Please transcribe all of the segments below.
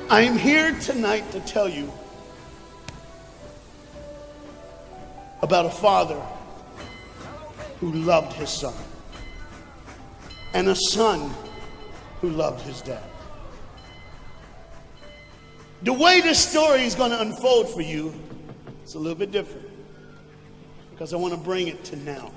I'm here tonight to tell you about a father who loved his son and a son who loved his dad. The way this story is going to unfold for you is a little bit different because I want to bring it to now.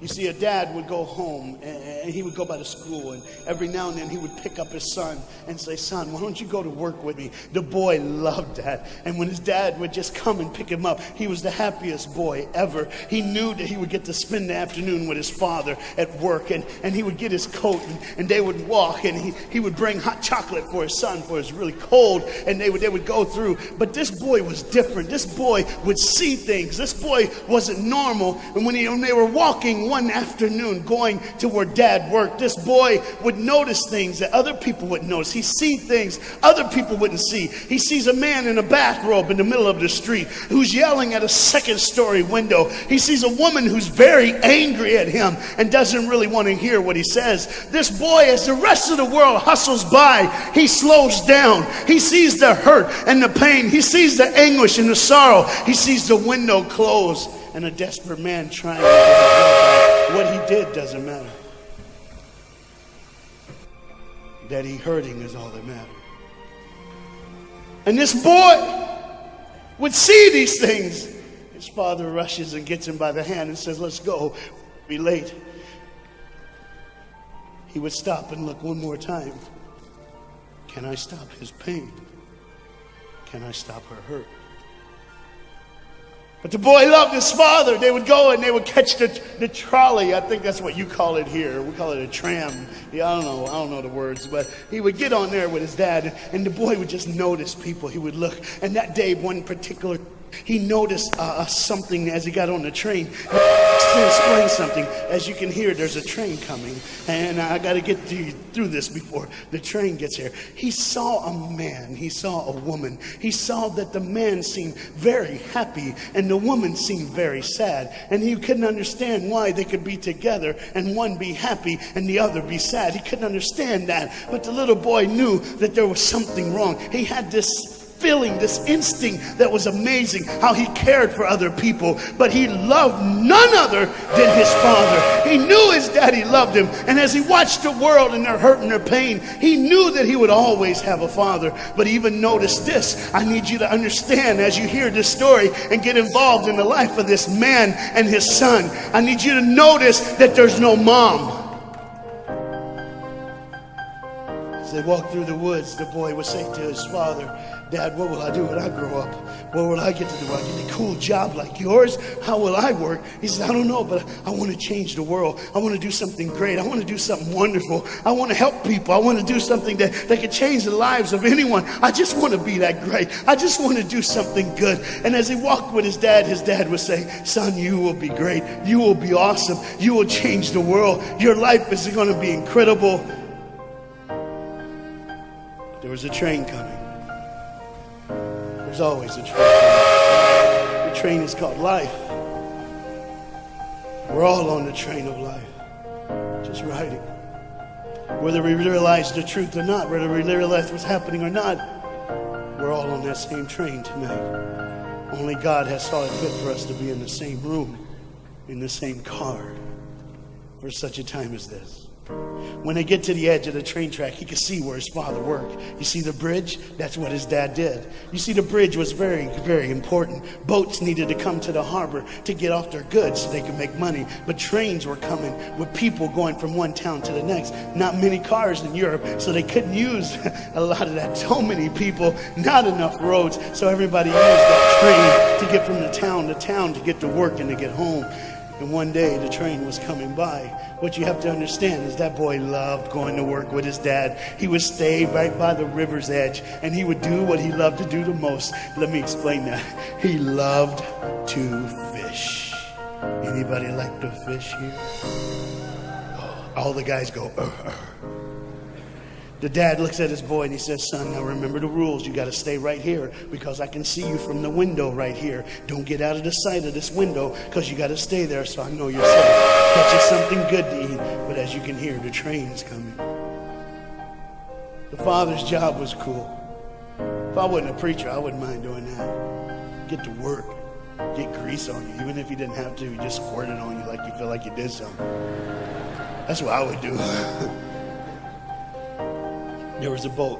You see, a dad would go home and he would go by the school, and every now and then he would pick up his son and say, "Son, why don't you go to work with me?" The boy loved that. And when his dad would just come and pick him up, he was the happiest boy ever. He knew that he would get to spend the afternoon with his father at work, and he would get his coat and they would walk, and he would bring hot chocolate for his son, for it was really cold, and they would go through. But this boy was different. This boy would see things. This boy wasn't normal. And when they were walking one afternoon going to where dad worked, this boy would notice things that other people wouldn't notice. He see things other people wouldn't see. He sees a man in a bathrobe in the middle of the street who's yelling at a second-story window. He sees a woman who's very angry at him and doesn't really want to hear what he says. This boy, as the rest of the world hustles by, he slows down. He sees the hurt and the pain. He sees the anguish and the sorrow. He sees the window close and a desperate man trying to get it. What he did doesn't matter. That he hurting is all that matters. And this boy would see these things. His father rushes and gets him by the hand and says, "Let's go. Be late." He would stop and look one more time. Can I stop his pain? Can I stop her hurt? But the boy loved his father. They would go and they would catch the trolley. I think that's what you call it here. We call it a tram. Yeah, I don't know the words. But he would get on there with his dad, and the boy would just notice people. He would look. And that day, one particular, he noticed something as he got on the train. To explain something, as you can hear, there's a train coming, and I got to get through this before the train gets here. He saw a man, he saw a woman. He saw that the man seemed very happy and the woman seemed very sad, and he couldn't understand why they could be together and one be happy and the other be sad. He couldn't understand that, but the little boy knew that there was something wrong. He had this feeling, this instinct that was amazing, how he cared for other people, but he loved none other than his father. He knew his daddy loved him, and as he watched the world and their hurt and their pain, he knew that he would always have a father. But even notice this, I need you to understand as you hear this story and get involved in the life of this man and his son, I need you to notice that there's no mom. As they walked through the woods, the boy would say to his father, "Dad, what will I do when I grow up? What will I get to do? Will I get a cool job like yours? How will I work?" He said, "I don't know, but I want to change the world. I want to do something great. I want to do something wonderful. I want to help people. I want to do something that can change the lives of anyone. I just want to be that great. I just want to do something good." And as he walked with his dad would say, "Son, you will be great. You will be awesome. You will change the world. Your life is going to be incredible." There was a train coming. There's always a train coming. The train is called life. We're all on the train of life, just riding. Whether we realize the truth or not, whether we realize what's happening or not, we're all on that same train tonight. Only God has saw it fit for us to be in the same room, in the same car, for such a time as this. When they get to the edge of the train track, he could see where his father worked. You see the bridge? That's what his dad did. You see, the bridge was very, very important. Boats needed to come to the harbor to get off their goods so they could make money. But trains were coming with people going from one town to the next. Not many cars in Europe, so they couldn't use a lot of that. So many people, not enough roads, so everybody used that train to get from the town to town to get to work and to get home. And one day the train was coming by. What you have to understand is that boy loved going to work with his dad. He would stay right by the river's edge, and he would do what he loved to do the most. Let me explain that. He loved to fish. Anybody like to fish here? Oh, all the guys go, The dad looks at his boy and he says, "Son, now remember the rules. You got to stay right here because I can see you from the window right here. Don't get out of the sight of this window because you got to stay there so I know you're safe. Get you something good to eat." But as you can hear, the train is coming. The father's job was cool. If I wasn't a preacher, I wouldn't mind doing that. Get to work. Get grease on you. Even if you didn't have to, you just squirt it on you like you feel like you did something. That's what I would do. There was a boat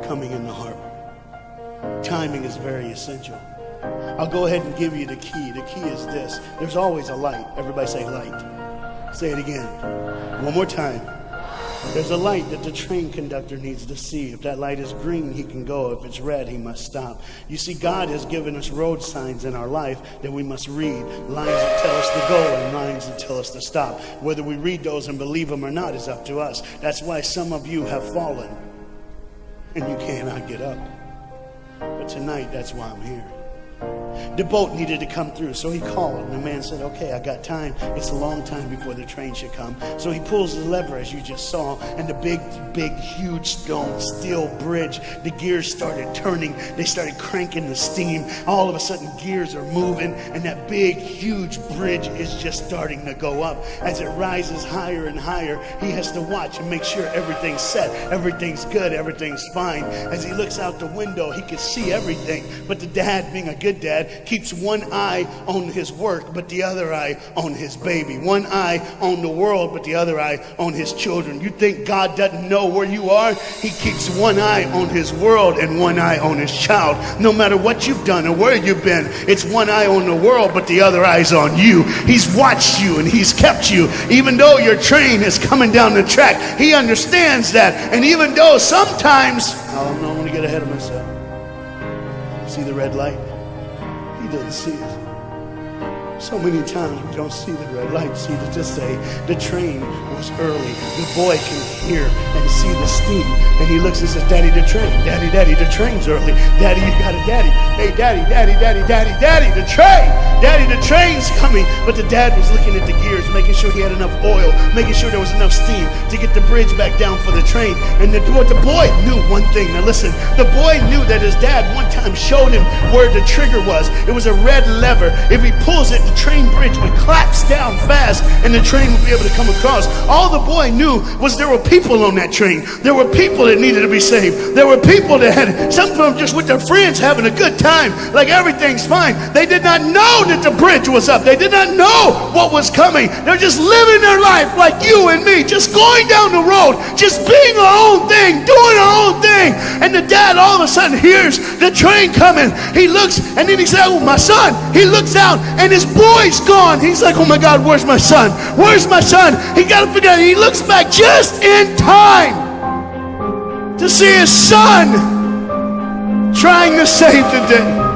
coming in the harbor. Timing is very essential. I'll go ahead and give you the key. The key is this. There's always a light. Everybody say light. Say it again. One more time. There's a light that the train conductor needs to see. If that light is green, he can go. If it's red, he must stop. You see, God has given us road signs in our life that we must read. Lines that tell us to go and lines that tell us to stop. Whether we read those and believe them or not is up to us. That's why some of you have fallen and you cannot get up. But tonight, that's why I'm here. The boat needed to come through, so he called, and the man said, okay, I got time. It's a long time before the train should come. So he pulls the lever, as you just saw, and the big, huge steel bridge, the gears started turning. They started cranking the steam. All of a sudden, gears are moving, and that big, huge bridge is just starting to go up. As it rises higher and higher, he has to watch and make sure everything's set, everything's good, everything's fine. As he looks out the window, he can see everything, but the dad, being a good dad, keeps one eye on his work, but the other eye on his baby. One eye on the world, but the other eye on his children. You think God doesn't know where you are? He keeps one eye on his world and one eye on his child. No matter what you've done or where you've been, it's one eye on the world, but the other eye's on you. He's watched you and he's kept you. Even though your train is coming down the track, he understands that. And even though sometimes, I don't want to get ahead of myself. See the red light? He doesn't see it. So many times we don't see the red light. See, to just say the train was early. The boy can hear and see the steam. And he looks and says, Daddy, the train. Daddy, Daddy, the train's early. Daddy, you got a daddy. Hey, Daddy, Daddy, Daddy, Daddy, Daddy, the train. Daddy, the train's coming. But the dad was looking at the gears, making sure he had enough oil, making sure there was enough steam to get the bridge back down for the train. And what the boy knew one thing. Now listen, the boy knew that his dad one time showed him where the trigger was. It was a red lever. If he pulls it, the train bridge would collapse down fast and the train would be able to come across. All the boy knew was there were people on that train. There were people that needed to be saved. There were people that had, some of them just with their friends having a good time, like everything's fine. They did not know that the bridge was up. They did not know what was coming. They're just living their life like you and me, just going down the road, just being our own thing, doing our own thing. And the dad all of a sudden hears the train coming. He looks and then he says, oh, my son. He looks out and his boy's gone. He's like, oh my God, where's my son? Where's my son? He got to figure out. He looks back just in time to see his son trying to save the day.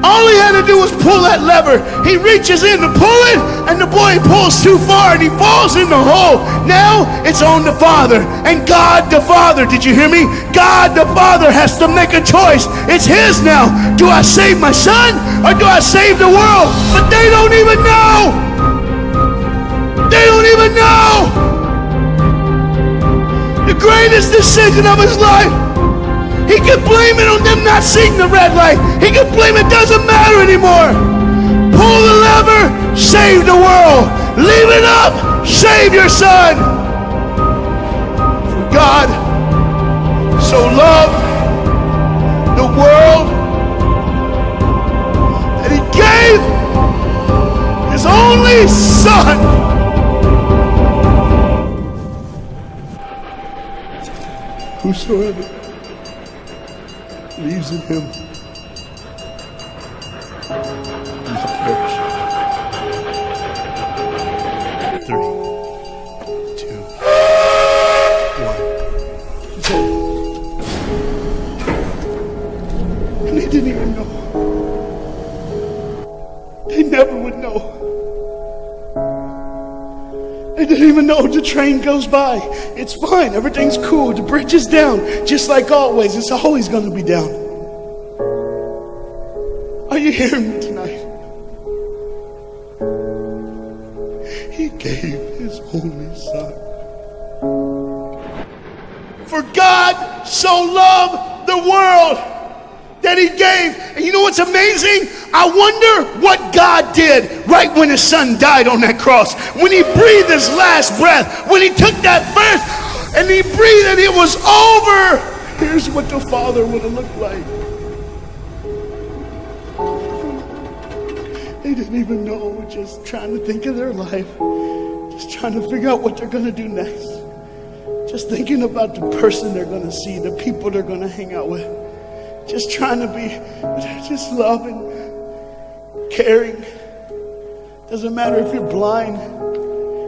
All he had to do was pull that lever. He reaches in to pull it, and the boy pulls too far, and he falls in the hole. Now it's on the father, and God the Father, did you hear me? God the Father has to make a choice. It's his now. Do I save my son, or do I save the world? But they don't even know. They don't even know. The greatest decision of his life. He could blame it on them not seeing the red light. He could blame it doesn't matter anymore. Pull the lever, save the world. Leave it up, save your son. For God so loved the world that he gave his only son. Whosoever believes in him will not perish. 3, 2, 1. And they didn't even know. They never would know. They didn't even know. The train goes by. It's fine. Everything's cool. The bridge is down. Just like always. It's always going to be down. Are you hearing me tonight? He gave his only son. For God so loved the world that he gave. And you know what's amazing? I wonder what God did right when his son died on that cross. When he breathed his last breath. When he took that breath and he breathed and it was over. Here's what the Father would have looked like. They didn't even know, just trying to think of their life, just trying to figure out what they're going to do next. Just thinking about the person they're going to see, the people they're going to hang out with. Just trying to be just loving, caring. Doesn't matter if you're blind.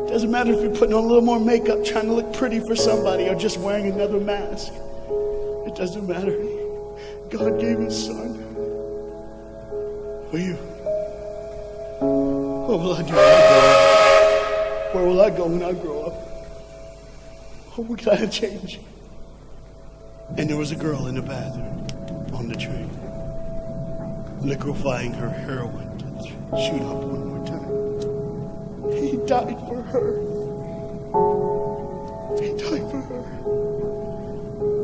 Doesn't matter if you're putting on a little more makeup, trying to look pretty for somebody, or just wearing another mask. It doesn't matter. God gave his son for you. What will I do when I grow up? Where will I go when I grow up? Oh, we gotta change. And there was a girl in the bathroom on the train, liquefying her heroin to shoot up one more time. He died for her. He died for her.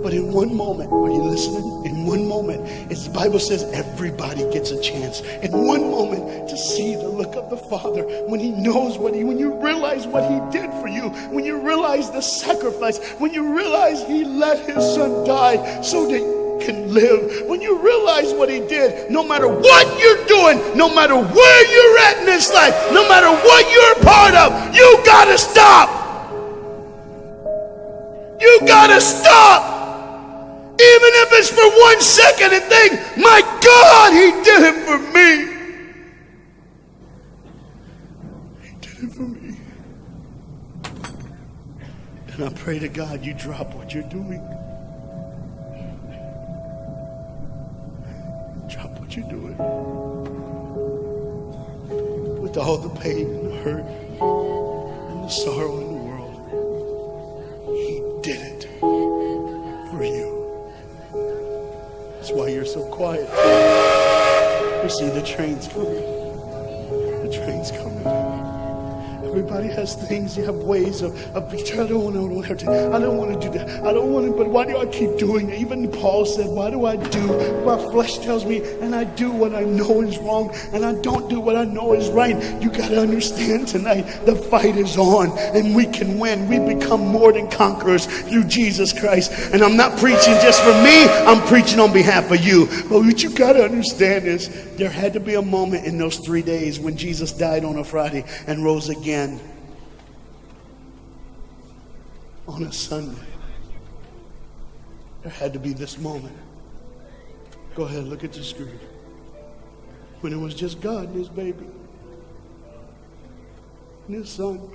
But in one moment, are you listening? In one moment, as the Bible says, everybody gets a chance. In one moment, to see the look of the Father when he knows when you realize what he did for you, when you realize the sacrifice, when you realize he let his son die so that you can live, when you realize what he did, no matter what you're doing, no matter where you're at in this life, no matter what you're a part of, you gotta stop. You gotta stop. Even if it's for 1 second, and think, my God, he did it for me. He did it for me. And I pray to God you drop what you're doing. Drop what you're doing. With all the pain and the hurt and the sorrow in the world, he did it for you. That's why you're so quiet. You see, the train's coming. The train's coming. Everybody has things. You have ways of I don't want to do that. I don't want to, but why do I keep doing it? Even Paul said, why do I do what my flesh tells me, and I do what I know is wrong, and I don't do what I know is right? You got to understand tonight, the fight is on, and we can win. We become more than conquerors through Jesus Christ. And I'm not preaching just for me. I'm preaching on behalf of you. But what you got to understand is there had to be a moment in those 3 days when Jesus died on a Friday and rose again on a Sunday. There had to be this moment. Go ahead, look at the screen. When it was just God and his baby and his son.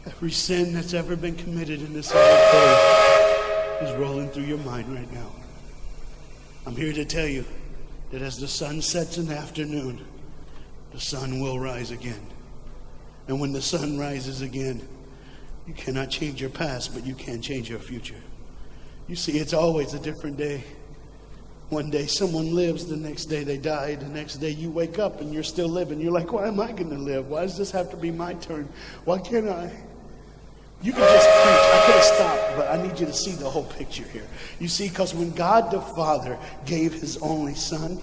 Every sin that's ever been committed in this earth is rolling through your mind right now. I'm here to tell you that as the sun sets in the afternoon, the sun will rise again. And when the sun rises again, you cannot change your past, but you can change your future. You see, it's always a different day. One day someone lives, the next day they die, the next day you wake up and you're still living. You're like, why am I going to live? Why does this have to be my turn? Why can't I? You can just preach. I could have stopped, but I need you to see the whole picture here. You see, because when God the Father gave his only son,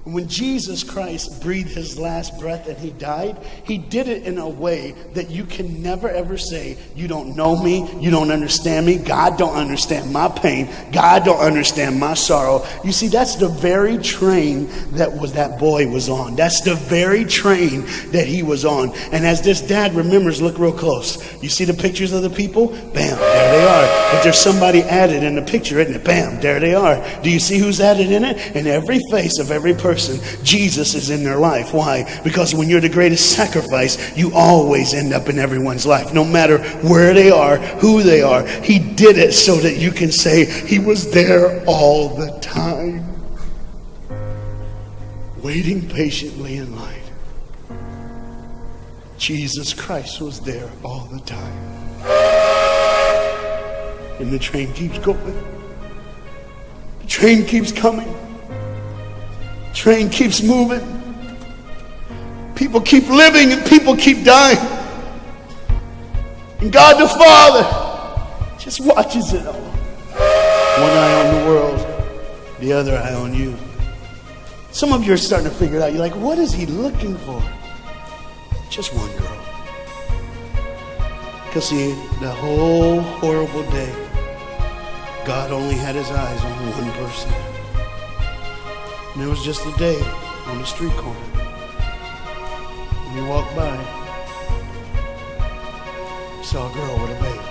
when Jesus Christ breathed his last breath and he died, he did it in a way that you can never ever say, you don't know me, you don't understand me, God don't understand my pain, God don't understand my sorrow. You see, that's the very train that boy was on. That's the very train that he was on. And as this dad remembers, look real close. You see the pictures of the people? Bam, there they are. But there's somebody added in the picture, isn't it? Bam, there they are. Do you see who's added in it? In every face of every person, Jesus is in their life. Why? Because when you're the greatest sacrifice, you always end up in everyone's life. No matter where they are, who they are. He did it so that you can say he was there all the time. Waiting patiently in line. Jesus Christ was there all the time. And the train keeps going. The train keeps coming. Train keeps moving. People keep living and people keep dying. And God the Father just watches it all. One eye on the world, the other eye on you. Some of you are starting to figure it out. You're like, what is he looking for? Just one girl. Because see, the whole horrible day, God only had his eyes on one person. And it was just a day on the street corner. And he walked by, he saw a girl with a baby.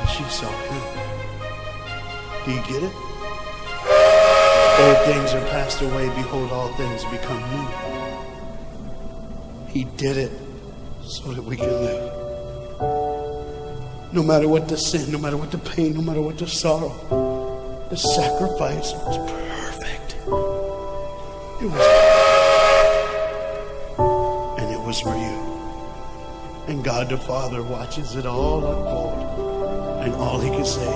And she saw him. Do you get it? Old things are passed away, behold, all things become new. He did it so that we can live. No matter what the sin, no matter what the pain, no matter what the sorrow, the sacrifice was perfect. It was perfect. And it was for you. And God the Father watches it all unfold. And all he can say